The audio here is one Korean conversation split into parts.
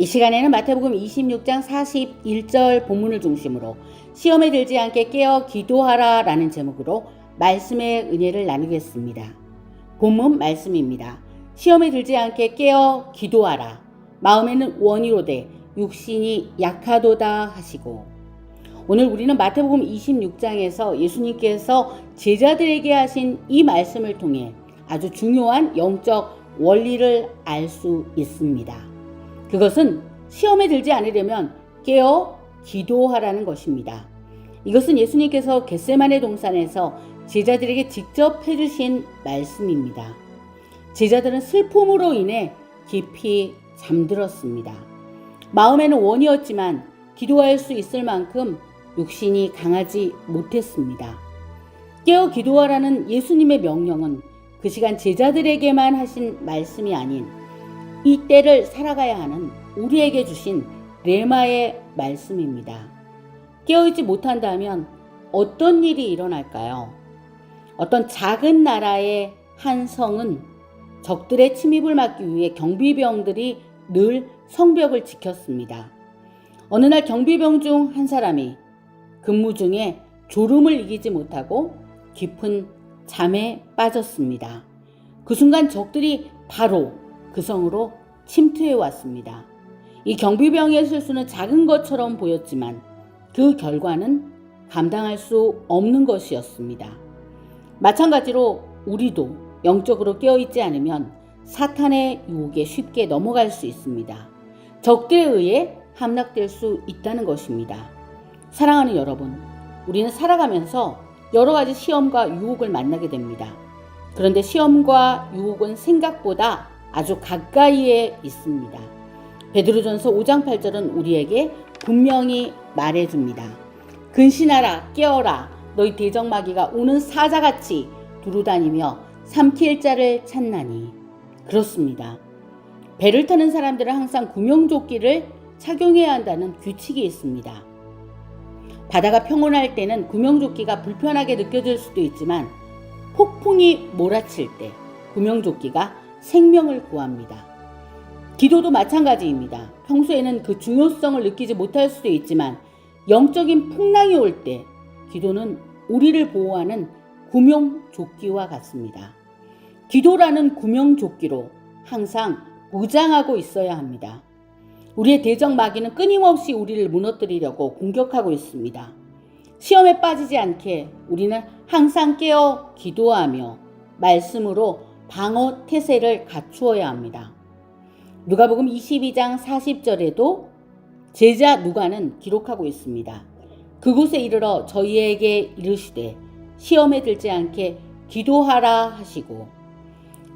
이 시간에는 마태복음 26장 41절 본문을 중심으로 시험에 들지 않게 깨어 기도하라 라는 제목으로 말씀의 은혜를 나누겠습니다. 본문 말씀입니다. 시험에 들지 않게 깨어 기도하라. 마음에는 원이로되 육신이 약하도다 하시고. 오늘 우리는 마태복음 26장에서 예수님께서 제자들에게 하신 이 말씀을 통해 아주 중요한 영적 원리를 알 수 있습니다. 그것은 시험에 들지 않으려면 깨어 기도하라는 것입니다. 이것은 예수님께서 겟세마네 동산에서 제자들에게 직접 해주신 말씀입니다. 제자들은 슬픔으로 인해 깊이 잠들었습니다. 마음에는 원이었지만 기도할 수 있을 만큼 육신이 강하지 못했습니다. 깨어 기도하라는 예수님의 명령은 그 시간 제자들에게만 하신 말씀이 아닌 이 때를 살아가야 하는 우리에게 주신 레마의 말씀입니다. 깨어있지 못한다면 어떤 일이 일어날까요? 어떤 작은 나라의 한 성은 적들의 침입을 막기 위해 경비병들이 늘 성벽을 지켰습니다. 어느 날 경비병 중 한 사람이 근무 중에 졸음을 이기지 못하고 깊은 잠에 빠졌습니다. 그 순간 적들이 바로 그 성으로 침투해 왔습니다. 이 경비병의 실수는 작은 것처럼 보였지만 그 결과는 감당할 수 없는 것이었습니다. 마찬가지로 우리도 영적으로 깨어있지 않으면 사탄의 유혹에 쉽게 넘어갈 수 있습니다. 적들에 의해 함락될 수 있다는 것입니다. 사랑하는 여러분, 우리는 살아가면서 여러 가지 시험과 유혹을 만나게 됩니다. 그런데 시험과 유혹은 생각보다 아주 가까이에 있습니다. 베드로전서 5장 8절은 우리에게 분명히 말해줍니다. 근신하라, 깨어라, 너희 대적마귀가 오는 사자같이 두루다니며 삼킬 자를 찾나니. 그렇습니다. 배를 타는 사람들은 항상 구명조끼를 착용해야 한다는 규칙이 있습니다. 바다가 평온할 때는 구명조끼가 불편하게 느껴질 수도 있지만 폭풍이 몰아칠 때 구명조끼가 생명을 구합니다. 기도도 마찬가지입니다. 평소에는 그 중요성을 느끼지 못할 수도 있지만 영적인 풍랑이 올 때 기도는 우리를 보호하는 구명조끼와 같습니다. 기도라는 구명조끼로 항상 무장하고 있어야 합니다. 우리의 대적 마귀는 끊임없이 우리를 무너뜨리려고 공격하고 있습니다. 시험에 빠지지 않게 우리는 항상 깨어 기도하며 말씀으로 방어 태세를 갖추어야 합니다. 누가복음 22장 40절에도 제자 누가는 기록하고 있습니다. 그곳에 이르러 저희에게 이르시되 시험에 들지 않게 기도하라 하시고.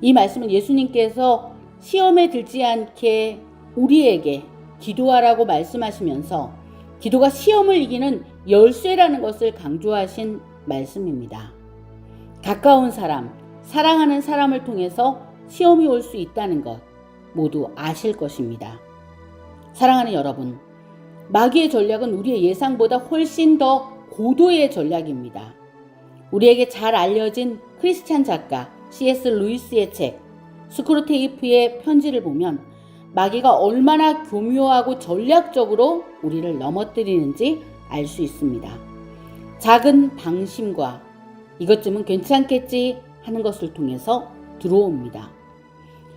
이 말씀은 예수님께서 시험에 들지 않게 우리에게 기도하라고 말씀하시면서 기도가 시험을 이기는 열쇠라는 것을 강조하신 말씀입니다. 가까운 사람, 사랑하는 사람을 통해서 시험이 올 수 있다는 것 모두 아실 것입니다. 사랑하는 여러분, 마귀의 전략은 우리의 예상보다 훨씬 더 고도의 전략입니다. 우리에게 잘 알려진 크리스찬 작가 C.S. 루이스의 책 스크루테이프의 편지를 보면 마귀가 얼마나 교묘하고 전략적으로 우리를 넘어뜨리는지 알 수 있습니다. 작은 방심과 이것쯤은 괜찮겠지 하는 것을 통해서 들어옵니다.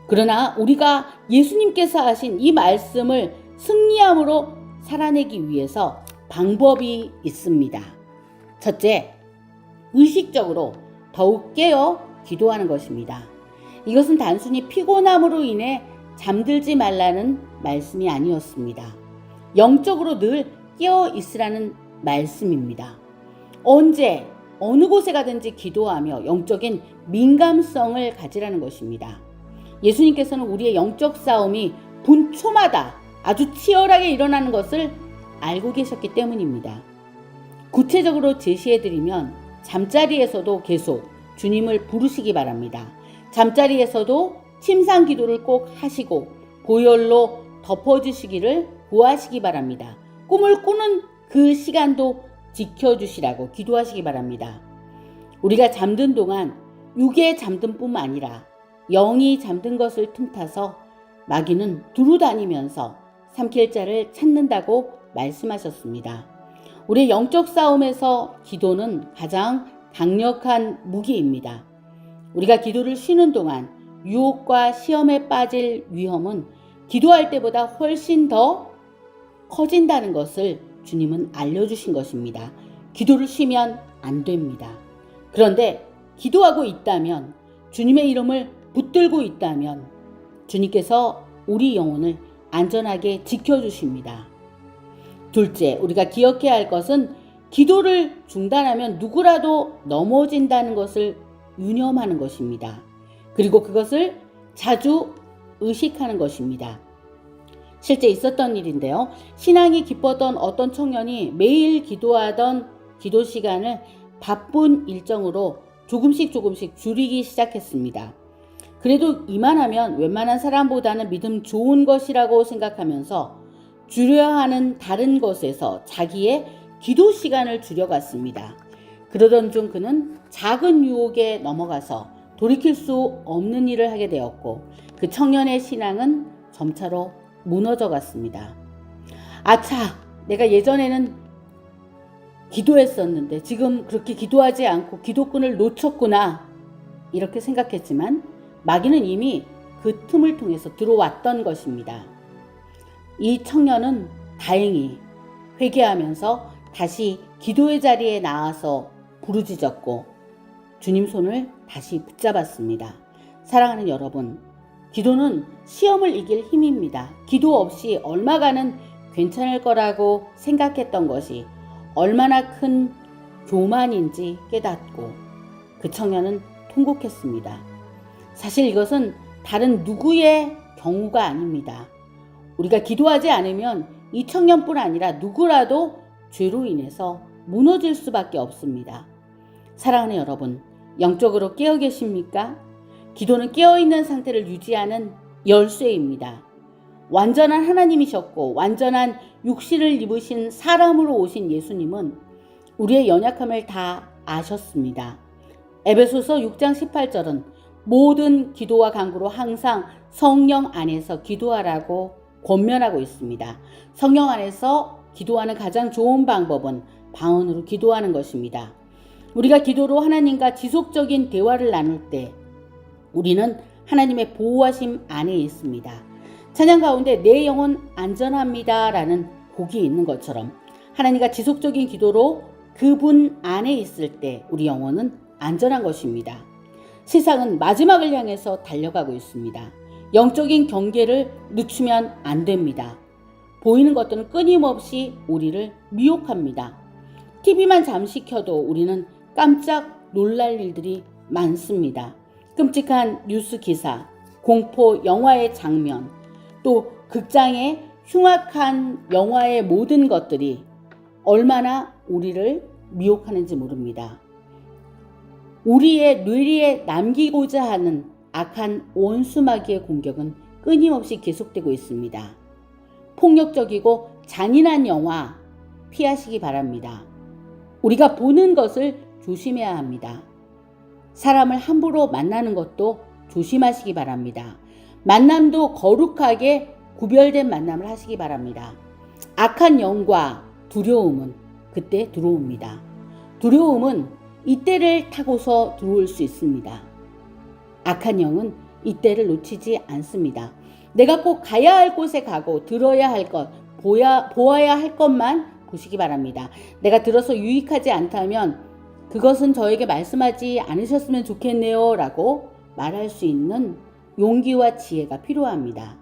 그러나 우리가 예수님께서 하신 이 말씀을 승리함으로 살아내기 위해서 방법이 있습니다. 첫째, 의식적으로 더욱 깨어 기도하는 것입니다. 이것은 단순히 피곤함으로 인해 잠들지 말라는 말씀이 아니었습니다. 영적으로 늘 깨어 있으라는 말씀입니다. 언제 어느 곳에 가든지 기도하며 영적인 민감성을 가지라는 것입니다. 예수님께서는 우리의 영적 싸움이 분초마다 아주 치열하게 일어나는 것을 알고 계셨기 때문입니다. 구체적으로 제시해드리면 잠자리에서도 계속 주님을 부르시기 바랍니다. 잠자리에서도 침상 기도를 꼭 하시고 보혈로 덮어주시기를 구하시기 바랍니다. 꿈을 꾸는 그 시간도 지켜주시라고 기도하시기 바랍니다. 우리가 잠든 동안 육의 잠든 뿐만 아니라 영이 잠든 것을 틈타서 마귀는 두루다니면서 삼킬 자를 찾는다고 말씀하셨습니다. 우리의 영적 싸움에서 기도는 가장 강력한 무기입니다. 우리가 기도를 쉬는 동안 유혹과 시험에 빠질 위험은 기도할 때보다 훨씬 더 커진다는 것을 주님은 알려주신 것입니다. 기도를 쉬면 안 됩니다. 그런데 기도하고 있다면, 주님의 이름을 붙들고 있다면 주님께서 우리 영혼을 안전하게 지켜주십니다. 둘째, 우리가 기억해야 할 것은 기도를 중단하면 누구라도 넘어진다는 것을 유념하는 것입니다. 그리고 그것을 자주 의식하는 것입니다. 실제 있었던 일인데요. 신앙이 깊었던 어떤 청년이 매일 기도하던 기도 시간을 바쁜 일정으로 조금씩 줄이기 시작했습니다. 그래도 이만하면 웬만한 사람보다는 믿음 좋은 것이라고 생각하면서 줄여야 하는 다른 것에서 자기의 기도 시간을 줄여갔습니다. 그러던 중 그는 작은 유혹에 넘어가서 돌이킬 수 없는 일을 하게 되었고, 그 청년의 신앙은 점차로 무너져 갔습니다. 아차, 내가 예전에는 기도했었는데 지금 그렇게 기도하지 않고 기도꾼을 놓쳤구나, 이렇게 생각했지만 마귀는 이미 그 틈을 통해서 들어왔던 것입니다. 이 청년은 다행히 회개하면서 다시 기도의 자리에 나와서 부르짖었고 주님 손을 다시 붙잡았습니다. 사랑하는 여러분, 기도는 시험을 이길 힘입니다. 기도 없이 얼마간은 괜찮을 거라고 생각했던 것이 얼마나 큰 교만인지 깨닫고 그 청년은 통곡했습니다. 사실 이것은 다른 누구의 경우가 아닙니다. 우리가 기도하지 않으면 이 청년뿐 아니라 누구라도 죄로 인해서 무너질 수밖에 없습니다. 사랑하는 여러분, 영적으로 깨어 계십니까? 기도는 깨어있는 상태를 유지하는 열쇠입니다. 완전한 하나님이셨고 완전한 육신을 입으신 사람으로 오신 예수님은 우리의 연약함을 다 아셨습니다. 에베소서 6장 18절은 모든 기도와 간구로 항상 성령 안에서 기도하라고 권면하고 있습니다. 성령 안에서 기도하는 가장 좋은 방법은 방언으로 기도하는 것입니다. 우리가 기도로 하나님과 지속적인 대화를 나눌 때 우리는 하나님의 보호하심 안에 있습니다. 찬양 가운데 내 영혼 안전합니다 라는 곡이 있는 것처럼 하나님과 지속적인 기도로 그분 안에 있을 때 우리 영혼은 안전한 것입니다. 세상은 마지막을 향해서 달려가고 있습니다. 영적인 경계를 늦추면 안 됩니다. 보이는 것들은 끊임없이 우리를 미혹합니다. TV만 잠시 켜도 우리는 깜짝 놀랄 일들이 많습니다. 끔찍한 뉴스 기사, 공포 영화의 장면, 또 극장의 흉악한 영화의 모든 것들이 얼마나 우리를 미혹하는지 모릅니다. 우리의 뇌리에 남기고자 하는 악한 원수마귀의 공격은 끊임없이 계속되고 있습니다. 폭력적이고 잔인한 영화 피하시기 바랍니다. 우리가 보는 것을 조심해야 합니다. 사람을 함부로 만나는 것도 조심하시기 바랍니다. 만남도 거룩하게 구별된 만남을 하시기 바랍니다. 악한 영과 두려움은 그때 들어옵니다. 두려움은 이때를 타고서 들어올 수 있습니다. 악한 영은 이때를 놓치지 않습니다. 내가 꼭 가야 할 곳에 가고 들어야 할 것, 보아야 할 것만 보시기 바랍니다. 내가 들어서 유익하지 않다면 그것은 저에게 말씀하지 않으셨으면 좋겠네요 라고 말할 수 있는 용기와 지혜가 필요합니다.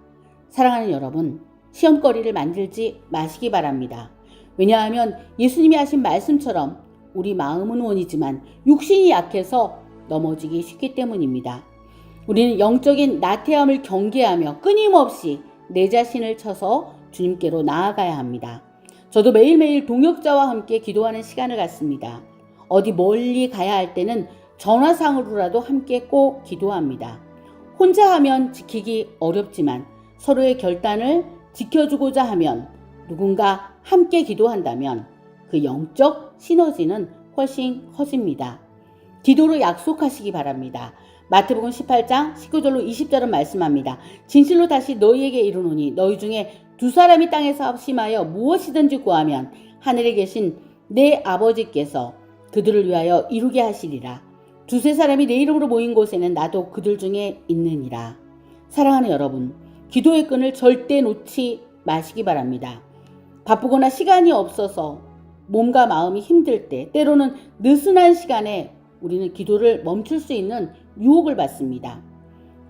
사랑하는 여러분, 시험거리를 만들지 마시기 바랍니다. 왜냐하면 예수님이 하신 말씀처럼 우리 마음은 원이지만 육신이 약해서 넘어지기 쉽기 때문입니다. 우리는 영적인 나태함을 경계하며 끊임없이 내 자신을 쳐서 주님께로 나아가야 합니다. 저도 매일매일 동역자와 함께 기도하는 시간을 갖습니다. 어디 멀리 가야 할 때는 전화상으로라도 함께 꼭 기도합니다. 혼자 하면 지키기 어렵지만 서로의 결단을 지켜주고자 하면 누군가 함께 기도한다면 그 영적 시너지는 훨씬 커집니다. 기도로 약속하시기 바랍니다. 마태복음 18장 19절로 20절은 말씀합니다. 진실로 다시 너희에게 이르노니 너희 중에 두 사람이 땅에서 심하여 무엇이든지 구하면 하늘에 계신 내 아버지께서 그들을 위하여 이루게 하시리라. 두세 사람이 내 이름으로 모인 곳에는 나도 그들 중에 있느니라. 사랑하는 여러분, 기도의 끈을 절대 놓지 마시기 바랍니다. 바쁘거나 시간이 없어서 몸과 마음이 힘들 때, 때로는 느슨한 시간에 우리는 기도를 멈출 수 있는 유혹을 받습니다.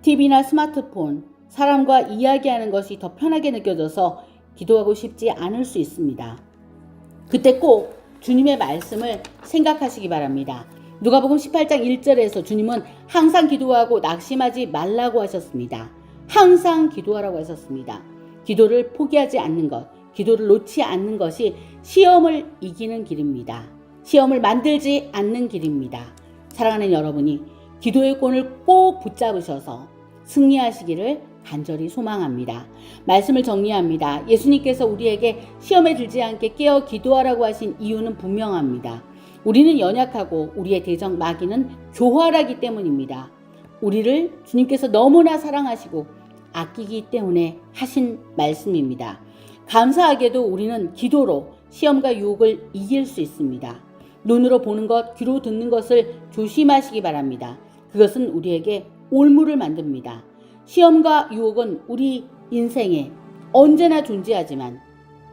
TV나 스마트폰, 사람과 이야기하는 것이 더 편하게 느껴져서 기도하고 싶지 않을 수 있습니다. 그때 꼭 주님의 말씀을 생각하시기 바랍니다. 누가복음 18장 1절에서 주님은 항상 기도하고 낙심하지 말라고 하셨습니다. 항상 기도하라고 하셨습니다. 기도를 포기하지 않는 것, 기도를 놓지 않는 것이 시험을 이기는 길입니다. 시험을 만들지 않는 길입니다. 사랑하는 여러분이 기도의 끈을 꼭 붙잡으셔서 승리하시기를 간절히 소망합니다. 말씀을 정리합니다. 예수님께서 우리에게 시험에 들지 않게 깨어 기도하라고 하신 이유는 분명합니다. 우리는 연약하고 우리의 대적 마귀는 교활하기 때문입니다. 우리를 주님께서 너무나 사랑하시고 아끼기 때문에 하신 말씀입니다. 감사하게도 우리는 기도로 시험과 유혹을 이길 수 있습니다. 눈으로 보는 것, 귀로 듣는 것을 조심하시기 바랍니다. 그것은 우리에게 올무를 만듭니다. 시험과 유혹은 우리 인생에 언제나 존재하지만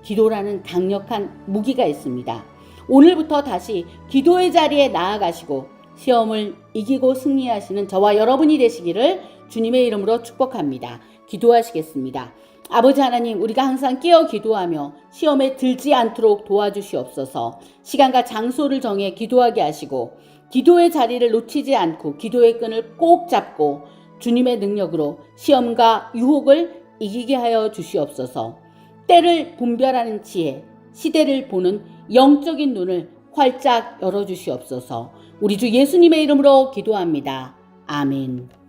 기도라는 강력한 무기가 있습니다. 오늘부터 다시 기도의 자리에 나아가시고 시험을 이기고 승리하시는 저와 여러분이 되시기를 주님의 이름으로 축복합니다. 기도하시겠습니다. 아버지 하나님, 우리가 항상 깨어 기도하며 시험에 들지 않도록 도와주시옵소서. 시간과 장소를 정해 기도하게 하시고 기도의 자리를 놓치지 않고 기도의 끈을 꼭 잡고 주님의 능력으로 시험과 유혹을 이기게 하여 주시옵소서. 때를 분별하는 지혜, 시대를 보는 영적인 눈을 활짝 열어주시옵소서. 우리 주 예수님의 이름으로 기도합니다. 아멘.